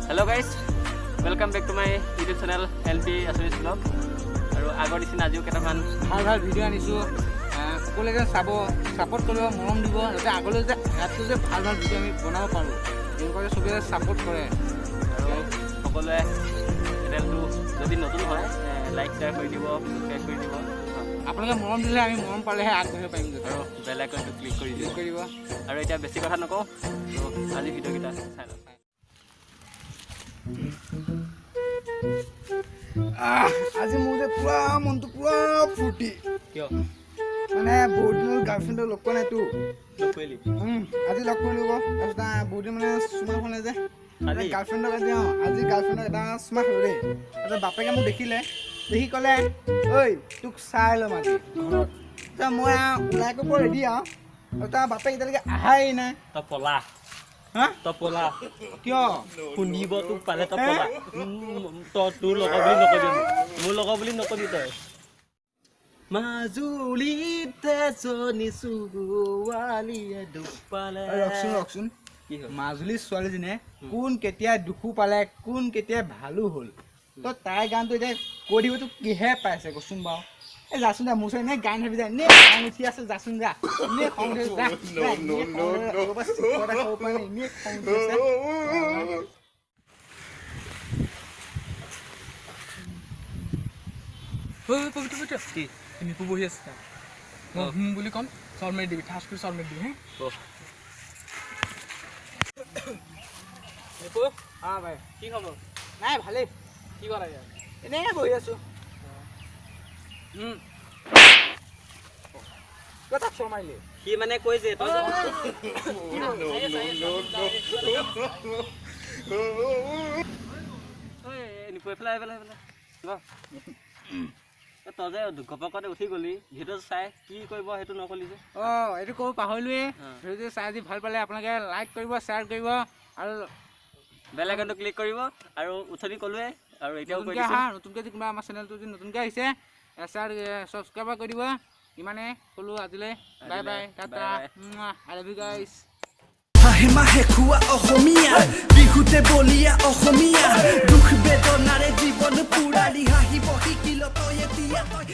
Hello guys, welcome back to my YouTube channel LP Assamese Vlog. আৰু আগৰ দিনা আজিও কেইটামান ভাল ভিডিঅ' আনিছোঁ সকলোৱে যে চাব ছাপোৰ্ট কৰিব মৰম দিব যাতে আগলৈ যে ইয়াতকৈ যে ভাল ভিডিঅ' আমি বনাব পাৰোঁ এনেকুৱাকৈ চবেই ছাপোৰ্ট কৰে আৰু সকলোৱে চেনেলটো যদি নতুন হয় লাইক শ্বেয়াৰ কৰি দিব ছাবস্ক্ৰাইব কৰি দিব আপোনালোকে মৰম দিলে আমি মৰম পালেহে আগবাঢ়িব পাৰিম আৰু বেল আইকনটো ক্লিক কৰি দিব আৰু এতিয়া বেছি কথা নকওঁ আজি ভিডিঅ'কেইটা চাই লওক আজি মোৰ যে পুৰা মনটো পুৰা ফূৰ্তি কিয় মানে বহুত দিনৰ গাৰ্লফ্ৰেণ্ডক লগ পোৱা নাইতো লগ কৰিলি আজি লগ কৰিলোঁ আকৌ তাৰপিছত বহুত দিন মানে চুমা খোৱা নাই যে গাৰ্লফ্ৰেণ্ডক আজি গাৰ্লফ্ৰেণ্ডক এটা চুমা খালোঁ দেই তাৰপিছত বাপেকে মোক দেখিলে দেখি ক'লে ঐ তোক চাই ল'ম আজি ঘৰত তাৰপিছত মই ওলাই কৰিব ৰেডি আৰু তাৰ বাপেক এতিয়ালৈকে আহাই নাই তই পলা হা তই পলা কিয় শুনিব তোক পালে তই পলা তই তোৰ লগৰ বুলি নকবি মোৰ লগৰ বুলি নকবি তই মাজুলীত এজনী ছোৱালীয়ে দুখ পালে ৰখচোন মাজুলীৰ ছোৱালীজনীয়ে কোন কেতিয়া দুখো পালে কোন কেতিয়া ভালো হ'ল তই তাইৰ গানটো এতিয়া কৈ দিব তোক কিহে পাইছে কচোন বাৰু এই যাচোন যা মোৰ ওচৰত এনেই গান ভাবি যায় এনেই খং উঠি আছে যাচোন যা এনেই খং উঠি যা এনেই খং উঠি আছে মিকু বহি আছে মই বুলি ক'ম চৰ মাৰি দিবি ঠাচ কৰি চৰ মাৰি দিবি হা ভাই কি খবৰ নাই ভালেই কি কৰা এনেই বহি আছোঁ কথা চৰ মাৰিলি সি মানে কৈছে তই তই যে ঘপকতে উঠি গলি ভিডিঅ' চাই কি কৰিব সেইটো নকলি যে এইটো ক'ব পাহৰিলোৱে ভিডিঅ'টো চাই যদি ভাল পালে আপোনালোকে লাইক কৰিব শ্বেয়াৰ কৰিব আৰু বেল আইকনটো ক্লিক কৰিব আৰু উঠনি ক'লোৱে আৰু এতিয়াও কৈ নতুনকৈ যদি কোনোবা আমাৰ চেনেলটো যদি নতুনকৈ আহিছে শ্বেয়াৰ ছাবস্ক্ৰাইব কৰি দিব ইমানে ক'লোঁ আজিলৈ bye bye Tata I love you guys হাঁহে মাহে খোৱা অসমীয়া বিহুতে বলিয়া অসমীয়া দুখ বেদনাৰে জীৱন পুৰালি হাঁহিব শিকিল তই এতিয়া তই